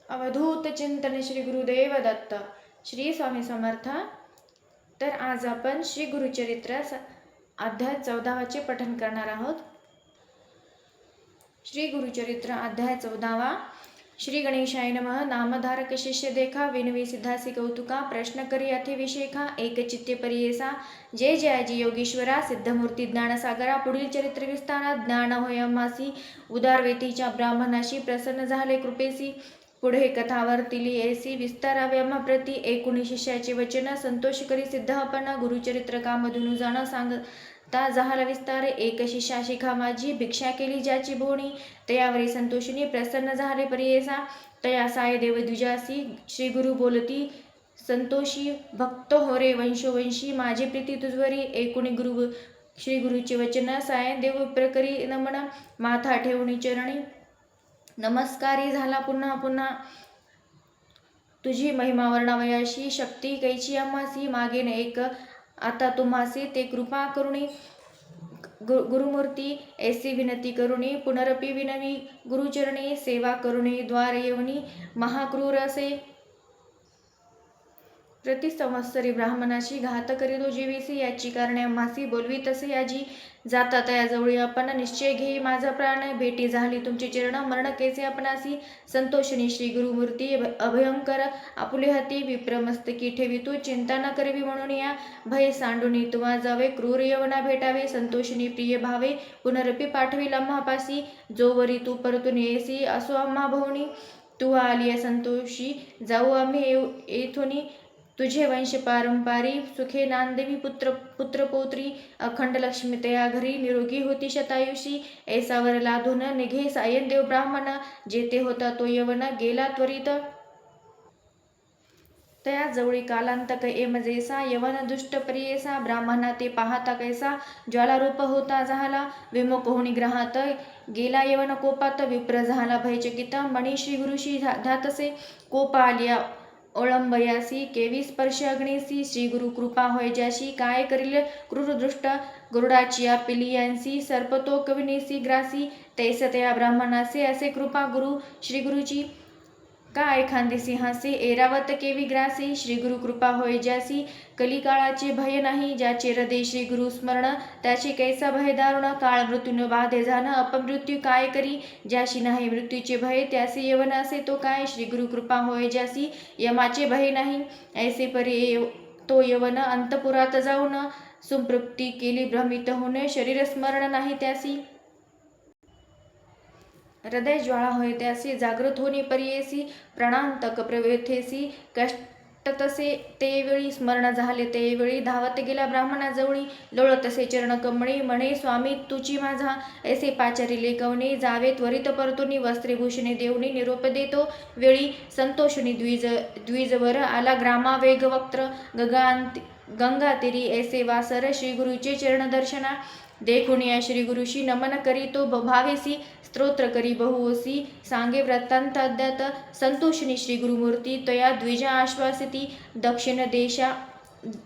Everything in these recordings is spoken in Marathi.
अवधूत चिंतन श्री गुरुदेव दत्त. श्री स्वामी समर्थ. तर आज आपण श्री गुरुचरित्र अध्याय 14 पठन करणार आहोत. श्री गुरुचरित्र अध्याय 14. श्री गणेशाय नमः. नामधारक शिष्य देखा, विनवी सिद्धासी कौतुका, प्रश्न करी अथे विशेखा, एक चित्ते परियेसा, जय जयाजी योगेश्वरा, सिद्धमूर्ती ज्ञानसागरा. पुढील चरित्र विस्तारात ज्ञान होय आम्हासी, उदारवेतीच्या ब्राह्मणाशी प्रसन्न झाले कृपेसी. पुढे कथा वर्तिली ऐसी, विस्तारावे आम्हा प्रती, एकूणी शिष्याचे वचन, संतोष करी सिद्ध आपण, गुरुचरित्र कामधुनु जाण सांगता झाला विस्तार. एक शिष्या शिखा माझी, भिक्षा केली ज्याची बोणी, तयावरी संतोषिनी प्रसन्न झाले परियेसा. तया साय देव द्विजासी, श्री गुरु बोलती संतोषी, भक्त हो रे वंशोवंशी, माझी प्रीती तुझवरी. एकूणी श्री गुरुचे वचन, साय देव प्रकरी नमन, माथा ठेवणी चरणी नमस्कारी झाला पुन्हा पुन्हा. तुझी महिमा वर्णावयाशी, शक्ती कैची आम्हासी, मागेन एक आता तुम्हासी, ते कृपा करुणी. गुरुमूर्ती ऐसी विनती करुणी, पुनरपी विनवी गुरुचरणी, सेवा करुणी द्वार येवनी महाक्रूर असे. प्रति संवत्सरी ब्राह्मणाशी घात करीतो जीवीसी, याची कारणे आम्हासी बोलवी तसे याजी. जाता तया जवळी आपण, निश्चय घेई माझा प्राण, भेटी झाली तुमचे चरण, मरण केसे आपणासी. संतोषिनी श्री गुरुमूर्ती अभयंकर आपुले हाती, विप्रमस्तकी ठेवी तू चिंता न करवी म्हणून या. भय सांडूनी तुम्हा जावे, क्रूर यवना भेटावे, संतोषिनी प्रिय भावे, पुनरपी पाठवी आम्हापासी. जोवरी तू परतून येसी, असो आम्हा भवनी, तू आलिया संतोषी जाऊ आम्ही येथुनी. तुझे वंश पारंपारी, सुखे नांदेवी पुत्रपौत्री, अखंड लक्ष्मी तया घरी, निरोगी होती शतायुषी. ऐसावर लाधून निघे सायन देव ब्राह्मण, जेते होता तो यवन गेला त्वरित. तया जवळी कालांतक एमजेसा, यवन दुष्ट परियेसा, ब्राह्मणा ते पाहता कैसा, ज्वालारूप होता झाला. विमुख होणी ग्रहात गेला यवन कोपात, विप्र झाला भयचकित, मणी श्री गुरुशी धातसे. कोप आलिया ओळंबयासी, केवी स्पर्श अग्नीसी, श्री गुरु कृपा होय ज्याशी, काय करील क्रूरदृष्ट गरुडाची पिलियांसी, सर्पतो कविनीसी ग्रासी. तैसतया ब्राह्मणासे असे कृपा श्री गुरुची, काय खांदी सिंहासी ऐरावत केवी ग्रासी. श्री गुरु कृपा होय ज्यासी, कलिकाळाचे भय नाही, ज्याचे हृदय श्री गुरु स्मरण, त्याची कैसा भय दारुण. काळ मृत्यून बाधे जाण, अपमृत्यू काय करी, ज्याशी नाही मृत्यूचे भय, त्याचे यवन असे तो काय. श्री गुरु कृपा होय ज्यासी, यमाचे भय नाही, ऐसे परी तो यवन. अंतपुरात जाऊन सुप्तृप्ती केली भ्रमित होऊन, शरीर स्मरण नाही त्यासी. हृदय ज्वाळा होय त्यासी, जागृत होणी परियेसी, प्राणांतक प्रवेथेसी, कष्टतसे ते वेळी, स्मरण झाले ते वेळी, धावत गेला ब्राह्मणाजवळी, लोळतसे चरण कमळी, म्हणे स्वामी तुची माझा, ऐसे पाचारिले कवणे, जावे त्वरित परतुनी, वस्त्रे भूषणे देवणी, निरोप देतो वेळी. संतोषिनी द्विजवर आला ग्रामा वेग वक्त्र, गंगातीरी ऐसे वासर, श्री गुरुचे चरण दर्शना. देखुनिया श्री गुरुशी नमन करी तो भावेसी, स्तोत्र करी बहुवसी, सांगे वृत्तांत अद्यात. संतोषिनी श्री गुरुमूर्ती तया द्विजा आश्वासिती, दक्षिण देशा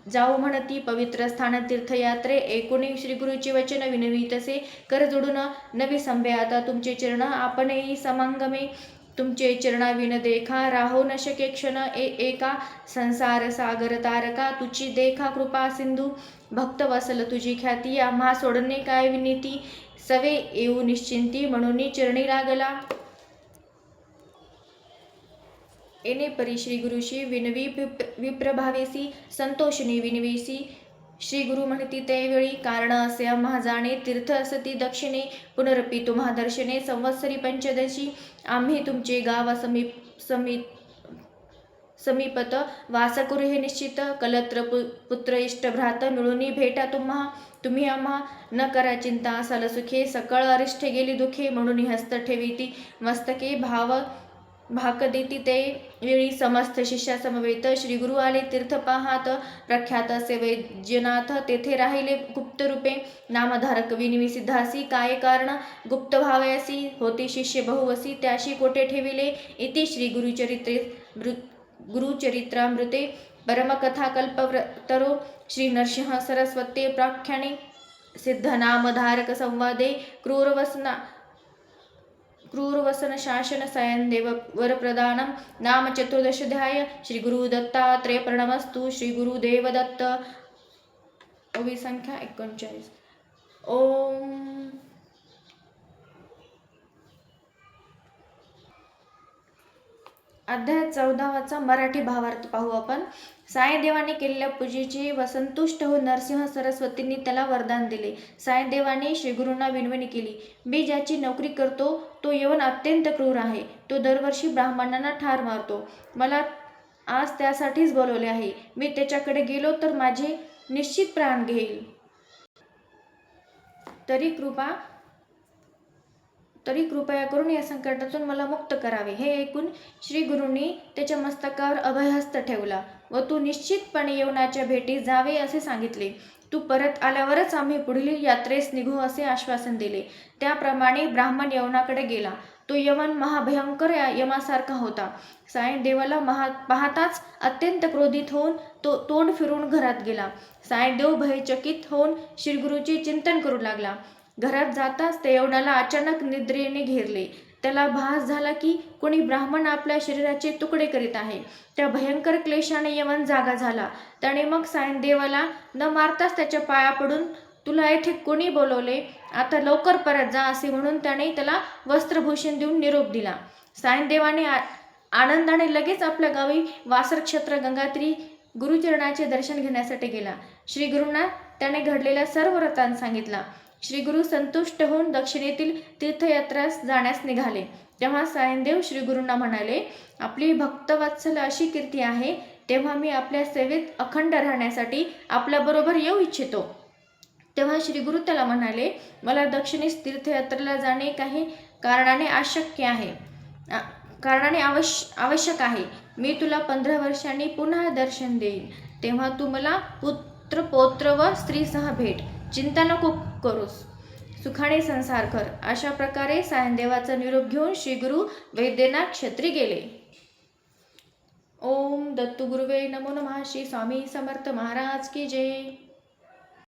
जाऊ म्हणती, पवित्र स्थान तीर्थयात्रे. एकूणी श्री गुरुचे वचन विनवी तसे, कर जोडून नवी संभे आता तुमचे चरण, आपण येई समांगमे. तुमचे चरणाविन देखा, राहो न शके क्षण एका, संसार सागर तारका तुझी देखा कृपा सिंधू. भक्त वसल तुझी ख्याती, आम्हा सोडणे काय विनीती, सवे येऊ निश्चिंती, म्हणून चरणी लागला. येणे परी श्री गुरुशी विनवी विप्रभावेसी, संतोषिनी विनवीसी. श्री गुरु म्हणती त्यावेळी, कारण असे आम्हा जाणे, तीर्थ असती दक्षिणे, पुनरपी तुम्हा दर्शने, संवत्सरी पंचदशी, आम्ही तुमचे गाव समीपत वास करू हे निश्चित. कलत्र पुत्र इष्ट भ्रात मिळून भेटा तुम्ही आम्हा, न करा चिंता असाल सुखे, सकळ अरिष्ठे गेली दुखे, म्हणून हस्त ठेवीती मस्तके, भाक देती ते वेळी. समस्त शिष्या समवेत श्री गुरु आले तीर्थ पाहात, प्रख्यात असे वैद्यनाथ तेथे राहिले गुप्त रूपे. नामधारक विनवी सिद्धासी, काय कारण गुप्त भावयासी, होते शिष्य बहुवसी, त्याशी कोठे ठेविले. इति श्री गुरुचरित्रामृते परमकथा कल्पतरो, श्री नरसिंह सरस्वते प्राख्याने, सिद्ध नामधारक संवादे, क्रूरवसन शासन सायनदेव वरप्रदानम नाम चतुर्दशाध्याय. श्री गुरु दत्तात्रय प्रणमस्तु. श्री गुरुदेव दत्त. ओवी संख्या 39. ओम. अध्याय 14 मराठी भावार्थ पाहू आपण. साईदेवाने केलेल्या पूजेची व संतुष्ट होऊन नरसिंह सरस्वतींनी त्याला वरदान दिले. साईदेवाने श्रीगुरूंना विनवणी केली, मी ज्याची नोकरी करतो तो यवन अत्यंत क्रूर आहे. तो दरवर्षी ब्राह्मणांना ठार मारतो. मला आज त्यासाठीच बोलवले आहे. मी त्याच्याकडे गेलो तर माझे निश्चित प्राण घेईल. तरी कृपया करून या संकटातून मला मुक्त करावे. हे ऐकून श्री गुरूंनी त्याच्या मस्तकावर अभयहस्त ठेवला व तू निश्चितपणे यवनाच्या भेटीस जावे असे सांगितले. तू परत आल्यावरच आम्ही पुढील यात्रेस निघू असे आश्वासन दिले. त्याप्रमाणे ब्राह्मण यवनाकडे गेला. तो यवन महाभयंकर यमासारखा होता. साईदेवाला पाहताच अत्यंत क्रोधित होऊन तो तोंड फिरून घरात गेला. साईदेव भयचकित होऊन श्रीगुरूचे चिंतन करू लागला. घरात जाताच त्या यवनाला अचानक निद्रेने घेरले. त्याला भास झाला की कोणी ब्राह्मण आपल्या शरीराचे तुकडे करीत आहे. त्या भयंकर क्लेशाने यवन जागा झाला. त्याने मग साईदेवाला न मारताच त्याच्या पाया पडून, तुला येथे कोणी बोलवले, आता लवकर परत जा असे म्हणून त्याने त्याला वस्त्रभूषण देऊन निरोप दिला. साईदेवाने आनंदाने लगेच आपल्या गावी वासरक्षेत्र गंगात्री गुरुचरणाचे दर्शन घेण्यासाठी गेला. श्रीगुरूंना त्याने घडलेला सर्व वृत्तांत सांगितला. श्रीगुरू संतुष्ट होऊन दक्षिणेतील तीर्थयात्रास जाण्यास निघाले. तेव्हा साईदेव श्रीगुरूंना म्हणाले, आपली भक्तवत्सल अशी कीर्ती आहे, तेव्हा मी आपल्या सेवेत अखंड राहण्यासाठी आपल्याबरोबर येऊ इच्छितो. तेव्हा श्रीगुरू त्याला म्हणाले, मला दक्षिणेस तीर्थयात्रेला जाणे काही कारणाने आवश्यक आहे. मी तुला 15 वर्षांनी पुन्हा दर्शन देईन. तेव्हा तू मला पुत्र पौत्र व स्त्रीसह भेट. चिंता नको करूस, सुखाने संसार कर. अशा प्रकारे साईदेवाचा निरोप घेऊन श्रीगुरू वैद्यनाथ क्षेत्री गेले. ओम दत्तु गुरुवे नमो नमः. श्री स्वामी समर्थ महाराज की जय.